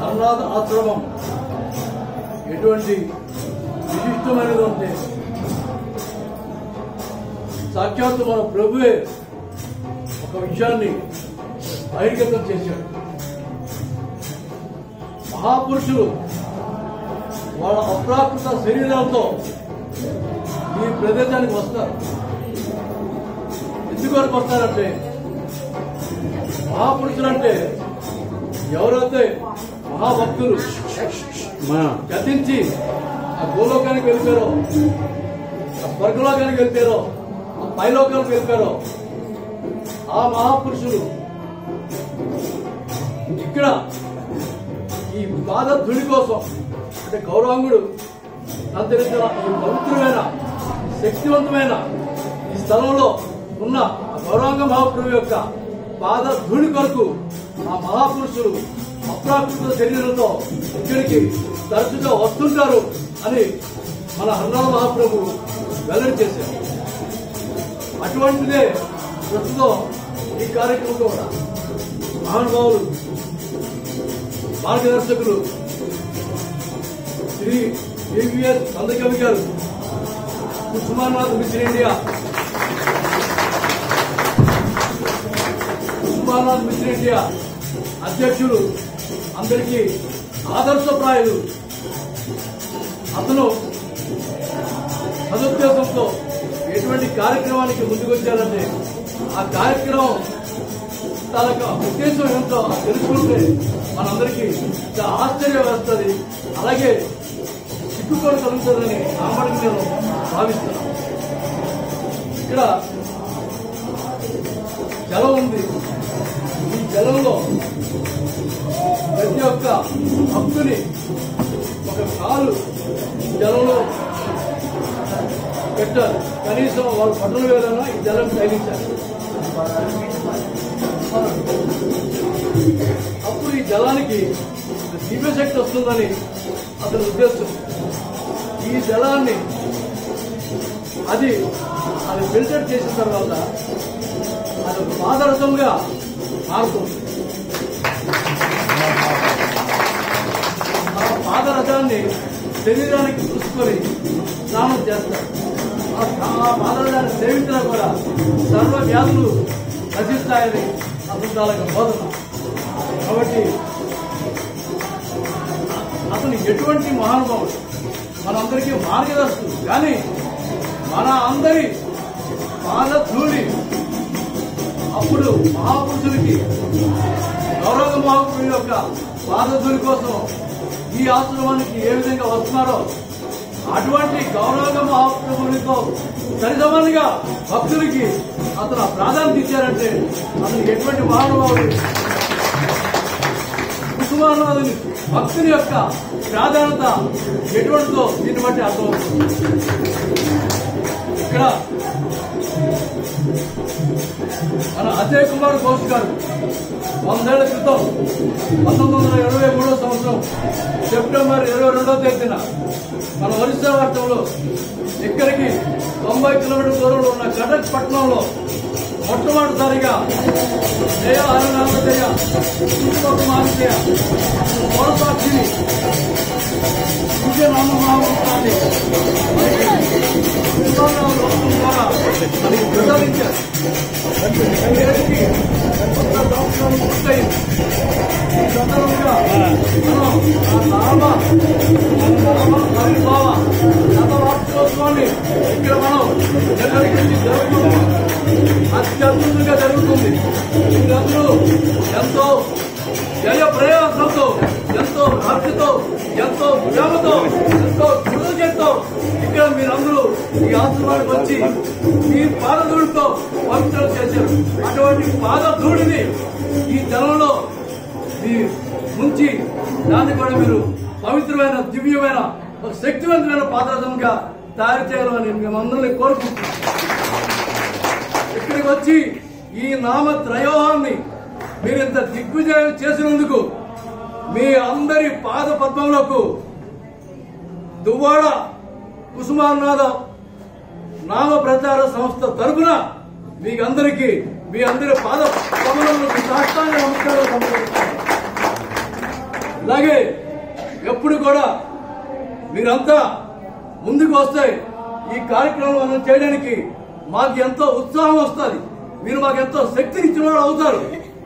అన్నాథ ఆశ్రమం ఎటువంటి విశిష్టమైనది అంటే సాక్షాత్తు మన ప్రభువే ఒక విషయాన్ని బహిర్గతం చేశాడు. మహాపురుషులు వాళ్ళ అప్రాకృత శరీరాలతో ఈ ప్రదేశానికి వస్తారు. ఎందుకు వస్తారంటే మహాపురుషులంటే ఎవరైతే మహాభక్తులు గతించి ఆ గోలోకానికి వెళ్ళిపోయారో, ఆ స్వర్గలోకానికి వెళ్ళిపోయారో, ఆ పైలోకానికి వెళ్ళిపోయారో ఆ మహాపురుషులు ఇక్కడ ఈ పాద ధుడి కోసం అంటే గౌరాంగుడు సంచరించిన ఈ పవిత్రమైన శక్తివంతమైన ఈ స్థలంలో ఉన్న గౌరాంగ మహాప్రభు యొక్క పాద ధూళి కొరకు ఆ మహాపురుషులు అప్రాకృత శరీరంతో ఇక్కడికి తరచుగా వస్తుంటారు అని మన హరినామ మహాప్రభు వెల్లడి చేశారు. అటువంటిదే ప్రస్తుతం ఈ కార్యక్రమంలో కూడా మహానుభావులు మార్గదర్శకులు శ్రీ ఏవిఎస్ కందకవి గారు, కుసుమానాథ్ మిషన్ ఇండియా అధ్యక్షులు, అందరికీ ఆదర్శప్రాయులు. అతను సదుద్దేశంతో ఎటువంటి కార్యక్రమానికి ముందుకొచ్చారంటే ఆ కార్యక్రమం తన ఉద్దేశం ఏంటో తెలుసుకుంటే మనందరికీ ఆశ్చర్యం వేస్తుంది, అలాగే సిగ్గుపడి కలుగుతుందని నామడికి నేను భావిస్తున్నాను. ఇక్కడ జలం ఉంది. ఈ జలంలో ప్రతి ఒక్క భక్తుని ఒక కాలు జలంలో పెట్టాలి. కనీసం వాళ్ళు పట్టణ వేదన ఈ జలం తగిలించాలి. అప్పుడు ఈ జలానికి దివ్యశక్తి వస్తుందని అతని ఉద్దేశం. ఈ జలాన్ని అది ఫిల్టర్ చేసిన తర్వాత అది పాదరసంగా మారుతుంది. ఆ పాదరసాన్ని శరీరానికి పూసుకొని స్నానం చేస్తారు. ఆ పాదరసాన్ని సేవించినా కూడా సర్వ వ్యాధులు నశిస్తాయని అబద్ధాలకు బోధన. కాబట్టి అతను ఎటువంటి మహానుభావుడు, మనందరికీ మార్గదర్శకుడు. కానీ మన అందరి పాదధూళి అప్పుడు మహాపురుషులకి గౌరవ మహాపురుషుల యొక్క పాదధూళి కోసం ఈ ఆశ్రమానికి ఏ విధంగా వస్తున్నారో అటువంటి గౌరవ మహాప్రభులతో సరిసమానంగా భక్తులకి అతను ప్రాధాన్యత ఇచ్చారంటే అతను ఎటువంటి మహానుభావుడు. కుసుమానాథుని భక్తుని యొక్క ప్రాధాన్యత ఎటువంటిదో దీన్ని బట్టి అర్థమవుతుంది. ఇక్కడ మన అజయ్ కుమార్ ఘోష్ గారు 100 ఏళ్ల క్రితం 1923వ సంవత్సరం సెప్టెంబర్ 22వ తేదీన మన ఒరిస్సా రాష్ట్రంలో ఇక్కడికి 90 కిలోమీటర్ల దూరంలో ఉన్న కటక్ పట్టణంలో మొట్టమొదటిసారిగా జయ హరినామ జయ కుమారజయ పౌరసాక్షిని విజయనామ మహావృత్తాన్ని ద్వారా అది ప్రసాదించారు. పూర్తయింది. ఈ సందర్భంగా ఆవిర్భావ శతవార్షికోత్సవాన్ని ఇక్కడ మనం నిర్వహించి జరుగుతుంది. అత్యద్భుతంగా జరుగుతుంది. మీరందరూ ఎంతో జయ ప్రయాసంతో, ఎంతో భక్తితో, ఎంతో ప్రేమతో, ఎంతో కృతజ్ఞతతో ఇక్కడ మీరందరూ ఈ ఆశ్రమానికి వచ్చి మీ పాదధూళితో పవిత్రం చేశారు. అటువంటి పాదధూళిని ఈ జలంలో మీ ముంచి దాన్ని కూడా మీరు పవిత్రమైన దివ్యమైన శక్తివంతమైన పాదరసంగా తయారు చేయాలని మేమందరినీ కోరుకుంటున్నాం. ఇక్కడికి వచ్చి ఈ నామ త్రయోహాన్ని మీరింత దిగ్విజయం చేసినందుకు మీ అందరి పాద పద్మములకు దువ్వాడ కుసుమానాథ నామ ప్రచార సంస్థ తరఫున మీకందరికీ మీ అందరి పాద కమలంలోకి సాష్టాంగ నమస్కారాలు సమర్పిస్తున్నాను. ఇలాగే ఎప్పుడు కూడా మీరంతా ముందుకు వస్తే ఈ కార్యక్రమం మనం చేయడానికి మాకు ఎంతో ఉత్సాహం వస్తుంది. మీరు మాకు ఎంతో శక్తినిచ్చిన వాడు అవుతారు.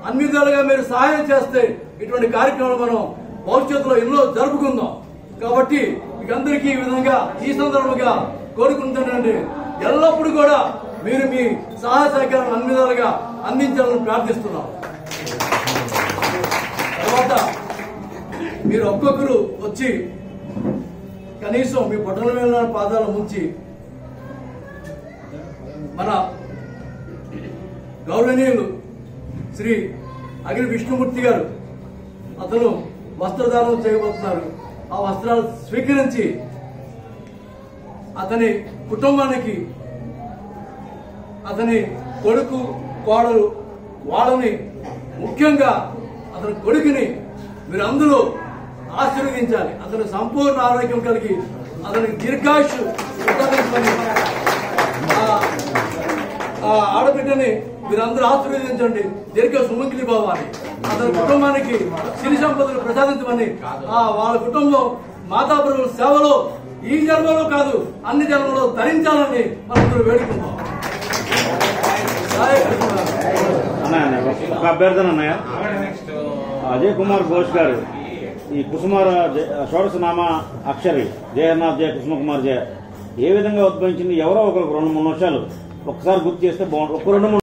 అన్ని విధాలుగా మీరు సహాయం చేస్తే ఇటువంటి కార్యక్రమాలు మనం భవిష్యత్తులో ఎన్నో జరుపుకుందాం. కాబట్టి మీకందరికీ ఈ విధంగా ఈ సందర్భంగా కోరుకుంటానండి. ఎల్లప్పుడూ కూడా మీరు మీ సహాయ సహకారాలు అన్ని విధాలుగా అందించాలని ప్రార్థిస్తున్నాం. తర్వాత మీరు ఒక్కొక్కరు వచ్చి కనీసం మీ బొట్టల మీద పాదాలు ముంచి మన గౌరవనీయులు శ్రీ అగిరి విష్ణుమూర్తి గారు అతను వస్త్రదానం చేయబోతున్నారు. ఆ వస్త్రాలు స్వీకరించి అతని కుటుంబానికి, అతని కొడుకు కోడలు వాళ్ళని, ముఖ్యంగా అతని కొడుకుని మీరందరూ ఆశీర్వదించాలి. అతని సంపూర్ణ ఆరోగ్యం కలిగి అతనికి దీర్ఘాయుష్ ప్రసాదించమని ఆ ఆడబిడ్డని మీరందరూ ఆశీర్వదించండి. దీర్ఘ సుమంగిలి భావాన్ని అతని కుటుంబానికి సిరి సంపదలు ప్రసాదించమని వాళ్ళ కుటుంబం మాతాప్రభుల సేవలో ఈ జన్మలో కాదు అన్ని జన్మలో ధరించాలని మనందరూ వేడుకుంటాం. ఒక అభ్యర్థన అన్నయ్య, అజయ్ కుమార్ ఘోష్ గారు ఈ కుసుమార షోడశనామ అక్షరి జయనాథ్ జయ కుసుమ కుమార్ జయ ఏ విధంగా ఉద్భవించింది, ఎవరో ఒకరికి 2-3 నిమిషాలు ఒకసారి గుర్తు చేస్తే బాగుంటుంది. ఒక 2-3